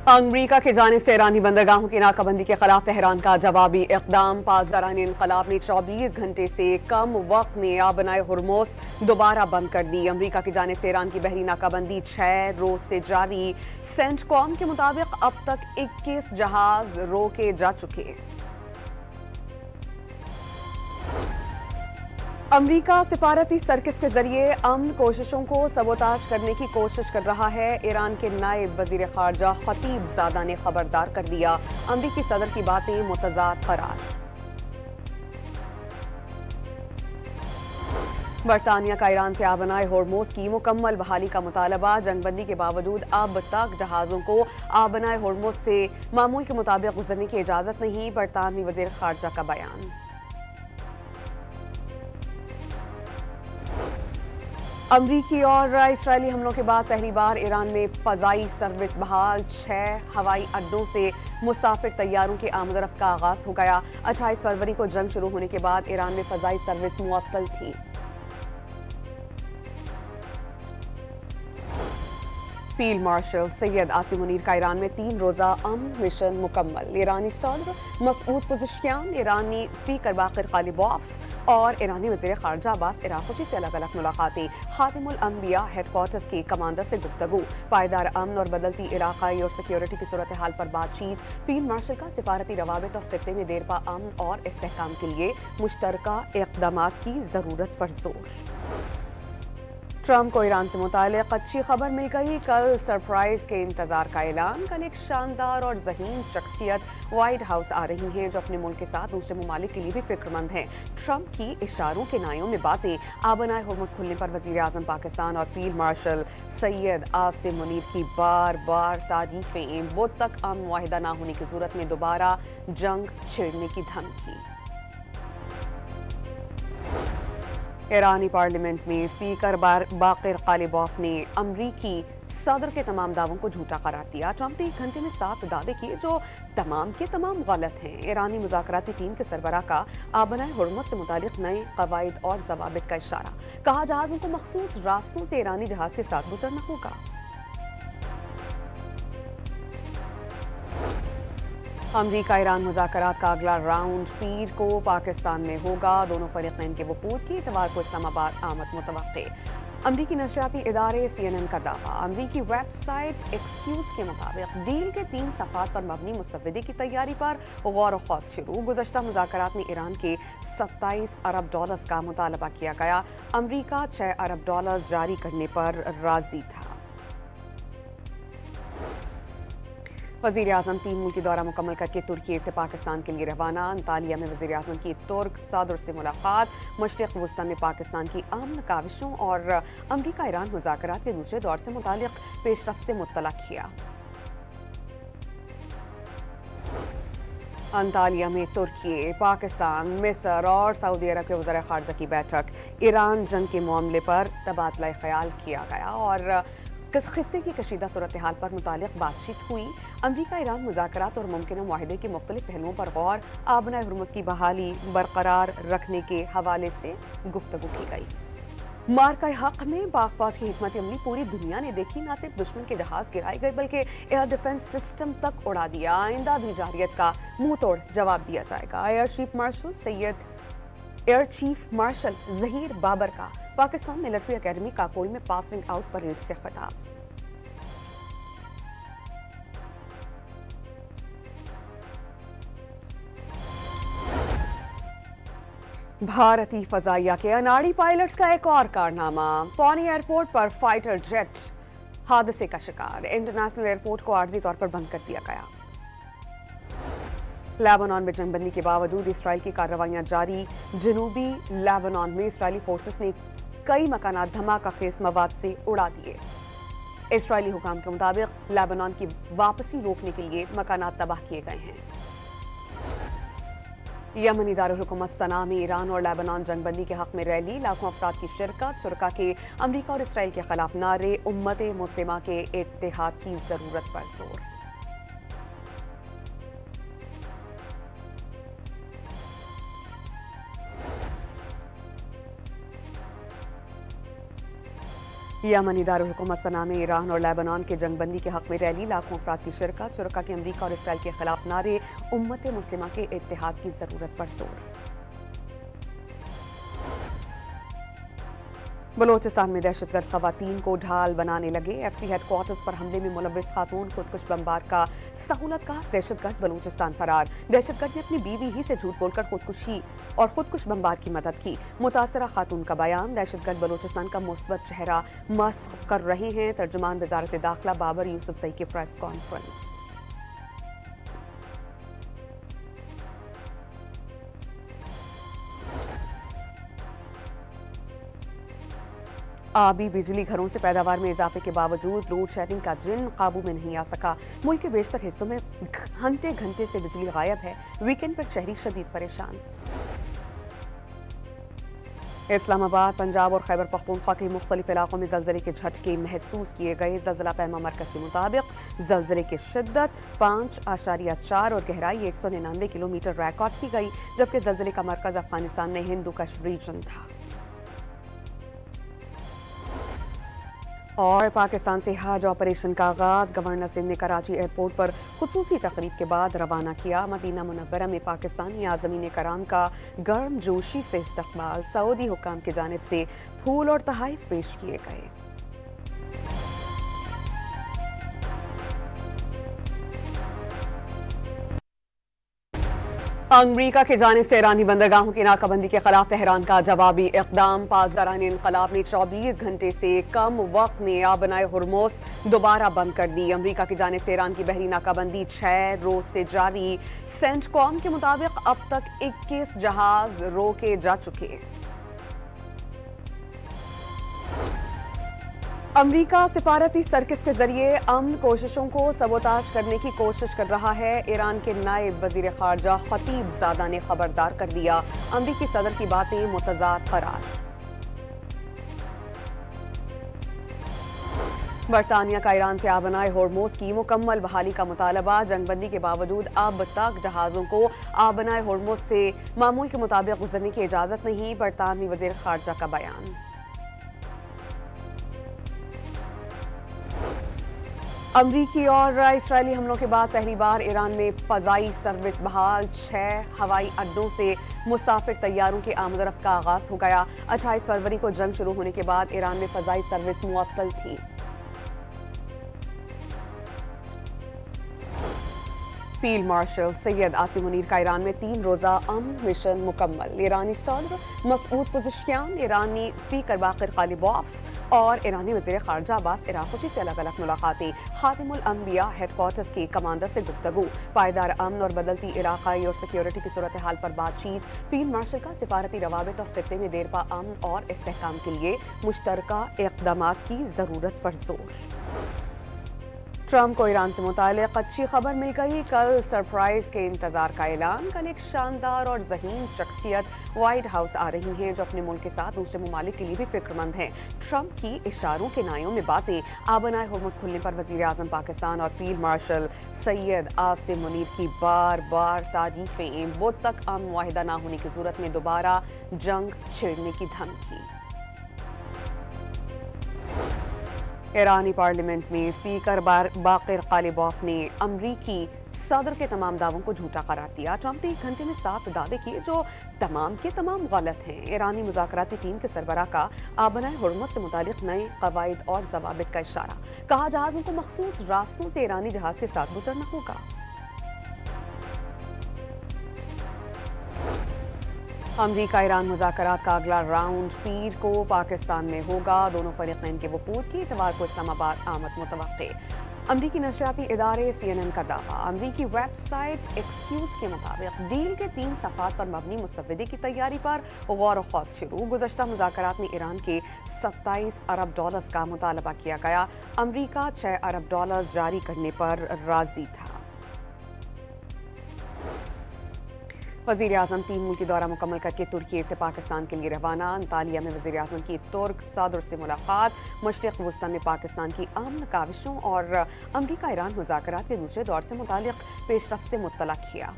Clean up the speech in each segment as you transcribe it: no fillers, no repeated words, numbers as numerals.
अमरीका की जानिब से ईरानी बंदरगाहों की नाकाबंदी के खिलाफ तेहरान का जवाबी इक़दाम। पासदारान इनकलाब ने 24 घंटे से कम वक्त में आबनाए हुर्मुस दोबारा बंद कर दी। अमरीका की जानिब से ईरान की बहरी नाकाबंदी 6 रोज से जारी। सेंटकॉम के मुताबिक अब तक 21 जहाज रोके जा चुके। अमरीका सिफारती सर्किस के जरिए अमन कोशिशों को सबोताज करने की कोशिश कर रहा है। ईरान के नायब वजीर खारजा खतीबजादा ने खबरदार कर दिया, अमरीकी सदर की बातें मुतजाद करार। बरतानिया का ईरान से आबनाए होर्मुज की मुकम्मल बहाली का मुतालबा। जंगबंदी के बावजूद अब तक जहाजों को आबनाए होर्मुज से मामूल के मुताबिक गुजरने की इजाजत नहीं। बरतानवी वजीर खारजा का बयान। अमरीकी और इसराइली हमलों के बाद पहली बार ईरान में फ़ज़ाई सर्विस बहाल। 6 हवाई अड्डों से मुसाफिर तैयारों की आमदरफ्त का आगाज हो गया। 28 फरवरी को जंग शुरू होने के बाद ईरान में फ़ज़ाई सर्विस मुअत्तल थी। फील्ड मार्शल सैयद आसिम मुनीर का ईरान में 3 रोज़ा अमन मिशन मुकम्मल। ईरानी सदर मसूद पुज़िशकियान, ईरानी स्पीकर बाक़िर ग़ालिबॉफ और ईरानी वज़ीर ख़ारजा अब्बास अराग़ची से अलग अलग मुलाकातें। ख़ातिमुल अंबिया हेडक्वार्टर्स के कमांडर से गुफ्तगू। पायदार अमन और बदलती इलाक़ाई और सिक्योरिटी की सूरत हाल पर बातचीत। फील्ड मार्शल का सिफारती रवाबित और खित्ते में देरपा अमन और इस्तेहकाम के लिए मुश्तरका इक़दामात की ज़रूरत पर जोर। ट्रंप को ईरान से मुतालिक अच्छी खबर मिल गई। कल सरप्राइज के इंतजार का ऐलान। कल एक शानदार और ज़हीन शख्सियत व्हाइट हाउस आ रही हैं जो अपने मुल्क के साथ दूसरे ममालिक के लिए भी फिक्रमंद हैं। ट्रंप की इशारों के नायों में बातें। आबनाए हुर्मुस खुलने पर वज़ीर आज़म पाकिस्तान और फील्ड मार्शल सैयद आसिम मुनीर की बार बार तारीफें। बुध तक अमन मुआहिदा न होने की सूरत में दोबारा जंग छेड़ने की धमकी। ईरानी पार्लियामेंट में स्पीकर बाक़िर ग़ालिबॉफ ने अमरीकी सदर के तमाम दावों को झूठा करार दिया। ट्रंप ने 1 घंटे में 7 दावे किए जो तमाम के तमाम गलत हैं। ईरानी मुज़ाकराती टीम के सरबराह का आबनाए हुर्मुस से मुतालिक नए क़वाइद और ज़वाबित का इशारा। कहा जहाज़ों को मखसूस रास्तों से ईरानी जहाज़ के साथ गुजरना होगा। अमरीका ईरान मुज़ाकरात का अगला राउंड पीर को पाकिस्तान में होगा। दोनों फरीक़ैन के वफूद की इतवार को इस्लामाबाद आमद मुतवक्के। अमरीकी नशरियाती इदारे CNN का दावा। अमरीकी वेबसाइट एक्सक्यूज के मुताबिक डील के 3 सफ़ात पर मबनी मुसव्वदे की तैयारी पर गौर व ख़ौस शुरू। गुज़श्ता मुज़ाकरात में ईरान के $27 अरब का मुतालबा किया गया। अमरीका $6 अरब जारी करने पर राज़ी था। वज़ीर आज़म 3 मुल्की दौरा मुकम्मल करके तुर्की से पाकिस्तान के लिए रवाना। अंतालिया में वज़ीर आज़म की तुर्क सदर से मुलाकात। मशरिक़ वस्ता में पाकिस्तान की अमन काविशों और अमरीका ईरान मुज़ाकरात के दूसरे दौर से मुतालिक पेशरफ्त से मुत्तला किया। अंतालिया में तुर्की, पाकिस्तान, मिस्र और सऊदी अरब के वज़ीर ख़ारजा की बैठक। ईरान जंग के मामले पर तबादला ख्याल किया गया और खित्ते की कशीदा सूरत हाल पर मुतालिक बातचीत हुई। अमरीका ईरान मुज़ाकरात और मुमकिन मुआहिदे के मुख्तलिफ पहलुओं पर गौर। आबनाए हुर्मुस की बहाली बरकरार रखने के हवाले से गुफ्तगू की गई। मार्का हक में पाकफौज की हिकमत अमली पूरी दुनिया ने देखी। न सिर्फ दुश्मन के जहाज गिराए गए बल्कि एयर डिफेंस सिस्टम तक उड़ा दिया। आइंदा भी जारियत का मुंह तोड़ जवाब दिया जाएगा। Air chief marshal Zaheer Babar का पाकिस्तान मिलिट्री एकेडमी काकोल में पासिंग आउट परेड से खिताब। भारतीय फजाइया के अनाड़ी पायलट्स का एक और कारनामा। पौनी एयरपोर्ट पर फाइटर जेट हादसे का शिकार। इंटरनेशनल एयरपोर्ट को आर्जी तौर पर बंद कर दिया गया। लेबनान में जंगबंदी के बावजूद इसराइल की कार्रवाइयां जारी। जनूबी लेबनान में इसराइली फोर्सेस ने कई मकानात धमाका खेज मवाद से उड़ा दिए। इसराइली हुकाम के मुताबिक लेबनान की वापसी रोकने के लिए मकानात तबाह किए गए हैं। यमनी दारुल हुकूमत सना में ईरान और लेबनान जंगबंदी के हक में रैली। लाखों अफराद की शिरकत। शुरका के अमरीका और इसराइल के खिलाफ नारे। उम्मत मुस्लिमा के इत्तेहाद की जरूरत पर जोर। यमनी दारुल हुकूमत सना में ईरान और लेबनान के जंगबंदी के हक में रैली, लाखों अफराद की शिरकत, शुरका के अमरीका और इसराइल के खिलाफ नारे, उम्मत मुस्लिमा के इत्तेहाद की जरूरत पर जोर। बलोचिस्तान में दहशतगर्द खवातीन को ढाल बनाने लगे, एफसी हेडक्वार्टर्स पर हमले में मुलव्विस खातून खुदकुश बमबार का सहूलत का दहशतगर्द बलूचिस्तान फरार। दहशतगर्द ने अपनी बीवी ही से झूठ बोलकर खुदकुश बमबार की मदद की। मुतासरा खातून का बयान, दहशतगर्द बलूचिस्तान का मुस्बत चेहरा मस्ख कर रहे हैं। तर्जुमान वजारत दाखिला बाबर यूसुफजई की प्रेस कॉन्फ्रेंस। आबी बिजली घरों से पैदावार में इजाफे के बावजूद लोड शेडिंग का जिन काबू में नहीं आ सका। मुल्क के बेशतर हिस्सों में घंटे घंटे से बिजली गायब है। वीकेंड पर शहरी शदीद परेशान। इस्लामाबाद, पंजाब और खैबर पख्तूनख्वा के मुख्तलिफ इलाकों में जलजले के झटके महसूस किए गए। जलजला पैमा मरकज के मुताबिक जलजले की शिद्दत 5.4 और गहराई 199 किलोमीटर रिकॉर्ड की गई, जबकि जलजले का मरकज अफगानिस्तान में हिंदू कश रीजन था। और पाकिस्तान से हज ऑपरेशन का आगाज, गवर्नर सिंध ने कराची एयरपोर्ट पर खुसूसी तकरीब के बाद रवाना किया। मदीना मुनव्वरा में पाकिस्तानी आज़मीन कराम का गर्म जोशी से इस्तकबाल, सऊदी हुक्काम की जानिब से फूल और तहाइफ पेश किए गए। अमरीका की जानिब से ईरानी बंदरगाहों की नाकाबंदी के खिलाफ तेहरान का जवाबी इक़दाम। पासदारान इनकलाब ने 24 घंटे से कम वक्त में आबनाए हुर्मुस दोबारा बंद कर दी। अमरीका की जानिब से ईरान की बहरी नाकाबंदी 6 रोज से जारी। सेंटकॉम के मुताबिक अब तक 21 जहाज रोके जा चुके। अमरीका सिफारती सर्किस के जरिए अमन कोशिशों को सबोताज करने की कोशिश कर रहा है। ईरान के नायब वजीर खारजा खतीब ज़ादा ने खबरदार कर दिया, अमरीकी सदर की बातें मुतजाद करार। बरतानिया का ईरान से आबनाए होर्मुज की मुकम्मल बहाली का मुतालबा। जंगबंदी के बावजूद अब तक जहाज़ों को आबनाए होर्मुज से मामूल के मुताबिक गुजरने की इजाज़त नहीं। बरतानवी वजीर खारजा का बयान। अमरीकी और इसराइली हमलों के बाद पहली बार ईरान में फ़ज़ाई सर्विस बहाल। 6 हवाई अड्डों से मुसाफिर तैयारों की आमदरफ्त का आगाज हो गया। 28 फरवरी को जंग शुरू होने के बाद ईरान में फ़ज़ाई सर्विस मुअत्तल थी। फील्ड मार्शल सैयद आसिम मुनीर का ईरान में 3 रोज़ा अमन मिशन मुकम्मल। ईरानी सदर मसूद पुज़िशकियान, ईरानी स्पीकर बाक़िर ग़ालिबॉफ और ईरानी वज़ीर ख़ारजा अब्बास इराक़ची से अलग अलग मुलाकातें। ख़ातिमुल अंबिया हेडक्वार्टर्स के कमांडर से गुफ्तगू। पायदार अमन और बदलती इलाक़ाई और सिक्योरिटी की सूरत हाल पर बातचीत। फील्ड मार्शल का सिफारती रवाबित और खित्ते में देरपा अमन और इस्तेहकाम के लिए मुश्तरका इक़दामात की ज़रूरत पर जोर। ट्रंप को ईरान से मुताल्लिक़ अच्छी खबर मिल गई। कल सरप्राइज के इंतजार का ऐलान। कल एक शानदार और ज़हीन शख्सियत व्हाइट हाउस आ रही हैं जो अपने मुल्क के साथ दूसरे ममालिक के लिए भी फिक्रमंद हैं। ट्रंप की इशारों के नायों में बातें। आबनाए हुर्मुस खुलने पर वज़ीर आज़म पाकिस्तान और फील्ड मार्शल सैयद आसिम मुनीर की बार बार तारीफें। बुध तक अमन मुआहिदा ना होने की सूरत में दोबारा जंग छेड़ने की धमकी। ईरानी पार्लियामेंट में स्पीकर बाक़िर ग़ालिबॉफ ने अमरीकी सदर के तमाम दावों को झूठा करार दिया। ट्रंप ने 1 घंटे में 7 दावे किए जो तमाम के तमाम गलत हैं। ईरानी मुज़ाकराती टीम के सरबराह का आबनाए हुर्मुस से मुतालिक नए क़वाइद और ज़वाबित का इशारा। कहा जहाज़ों को मखसूस रास्तों से ईरानी जहाज़ के साथ गुजरना होगा। अमरीका ईरान मुज़ाकरात का अगला राउंड पीर को पाकिस्तान में होगा। दोनों फरीक़ैन के वफूद की इतवार को इस्लामाबाद आमद मुतवक्के। अमरीकी नशरियाती इदारे CNN का दावा। अमरीकी वेबसाइट एक्सक्यूज के मुताबिक डील के 3 सफ़ात पर मबनी मुसव्वदे की तैयारी पर गौर व ख़ौस शुरू। गुज़श्ता मुज़ाकरात में ईरान के $27 अरब का मुतालबा किया गया। अमरीका $6 अरब जारी करने पर राज़ी था। वज़ीर आज़म 3 मुल्की दौरा मुकम्मल करके तुर्की से पाकिस्तान के लिए रवाना। अंतालिया में वज़ीर आज़म की तुर्क सदर से मुलाकात। मशरिक़ वस्ता में पाकिस्तान की अमन काविशों और अमरीका ईरान मुज़ाकरात के दूसरे दौर से मुतालिक पेशरफ्त से मुत्तला किया।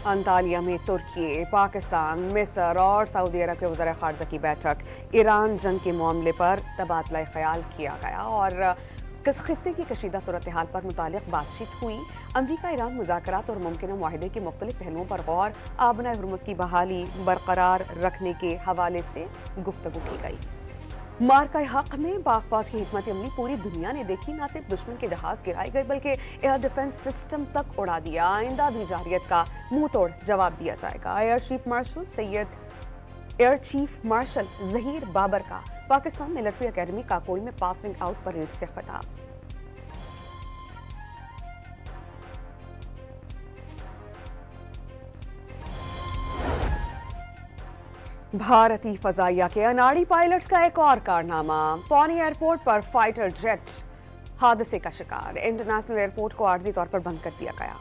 अंतालिया में तुर्की, पाकिस्तान, मिस्र और सऊदी अरब के वज़ीर ख़ारजा की बैठक। ईरान जंग के मामले पर तबादला ख्याल किया गया और किस खित्ते की कशीदा सूरत हाल पर मुतालिक बातचीत हुई। अमरीका ईरान मुज़ाकरात और मुमकिन माहिदे के मुख्तलिफ पहलुओं पर गौर। आबना हुर्मुज़ की बहाली बरकरार रखने के हवाले से गुफ्तगू की गई। मार्का हक में पाकफौज की हिकमत अमली पूरी दुनिया ने देखी। न सिर्फ दुश्मन के जहाज गिराए गए बल्कि एयर डिफेंस सिस्टम तक उड़ा दिया। आइंदा भी जारियत का मुंह तोड़ जवाब दिया जाएगा। Air chief marshal Zaheer Babar का पाकिस्तान मिलिट्री एकेडमी काकोल में पासिंग आउट परेड से खिताब। भारतीय फजाइया के अनाड़ी पायलट्स का एक और कारनामा। पौनी एयरपोर्ट पर फाइटर जेट हादसे का शिकार। इंटरनेशनल एयरपोर्ट को आर्जी तौर पर बंद कर दिया गया।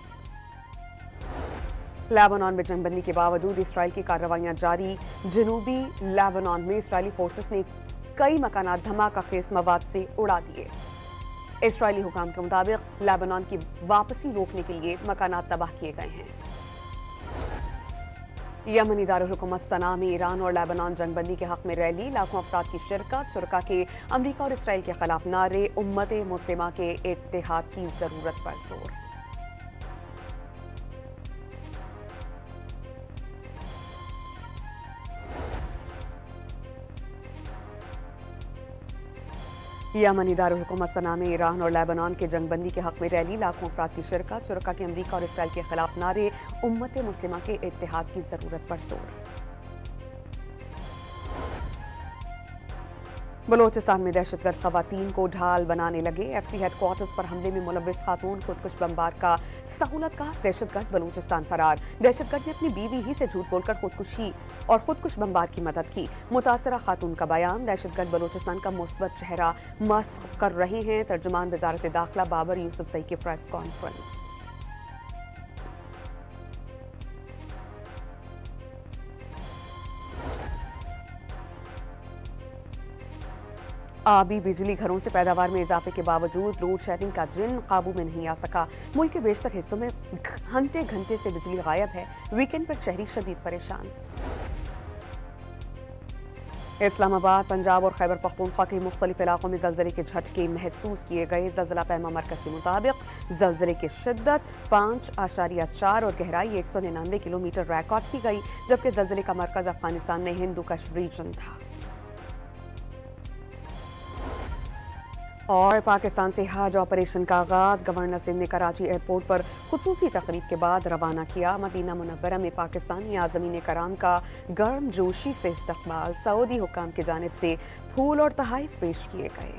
लेबनान में जंगबंदी के बावजूद इसराइल की कार्रवाइयां जारी। जनूबी लेबनान में इसराइली फोर्सेस ने कई मकानात धमाका खेज मवाद से उड़ा दिए। इसराइली हुकाम के मुताबिक लेबनान की वापसी रोकने के लिए मकानात तबाह किए गए हैं। यमनी दारुल हुकूमत सना में ईरान और लेबनान जंगबंदी के हक में रैली। लाखों अफराद की शिरकत। शुरका के अमरीका और इसराइल के खिलाफ नारे। उम्मत मुस्लिमा के इत्तेहाद की जरूरत पर जोर। यमनी दारुल हुकूमत सना में ईरान और लेबनान के जंगबंदी के हक में रैली। लाखों अफराद की शिरकत। शुरका के अमरीका और इसराइल के खिलाफ नारे। उम्मत मुस्लिमा के इत्तेहाद की जरूरत पर जोर। बलोचिस्तान में दहशतगर्द खवातीन को ढाल बनाने लगे। एफसी हेडक्वार्टर्स पर हमले में मुलव्विस खातून खुदकुश बमबार का सहूलत का दहशतगर्द बलूचिस्तान फरार। दहशतगर्द ने अपनी बीवी ही से झूठ बोलकर खुदकुश बमबार की मदद की। मुतासरा खातून का बयान। दहशतगर्द बलूचिस्तान का मुस्बत चेहरा मस्ख कर रहे हैं। तर्जुमान वजारत दाखिला बाबर यूसुफजई की प्रेस कॉन्फ्रेंस। आबी बिजली घरों से पैदावार में इजाफे के बावजूद लोड शेडिंग का जिन काबू में नहीं आ सका। मुल्क के बेशतर हिस्सों में घंटे घंटे से बिजली गायब है। वीकेंड पर शहरी शदीद परेशान। इस्लामाबाद, पंजाब और खैबर पख्तूनख्वा के मुख्तलिफ इलाकों में जलजले के झटके महसूस किए गए। जलजला पैमा मरकज के मुताबिक जलजले की शिद्दत 5.4 और गहराई 199 किलोमीटर रिकॉर्ड की गई, जबकि जलजले का मरकज अफगानिस्तान में हिंदू कश रीजन था। और पाकिस्तान से हज ऑपरेशन का आगाज। गवर्नर सिंध ने कराची एयरपोर्ट पर खुसूसी तकरीब के बाद रवाना किया। मदीना मुनव्वरा में पाकिस्तानी आज़मीन कराम का गर्म जोशी से इस्तकबाल। सऊदी हुकाम की जानिब से फूल और तहाइफ पेश किए गए।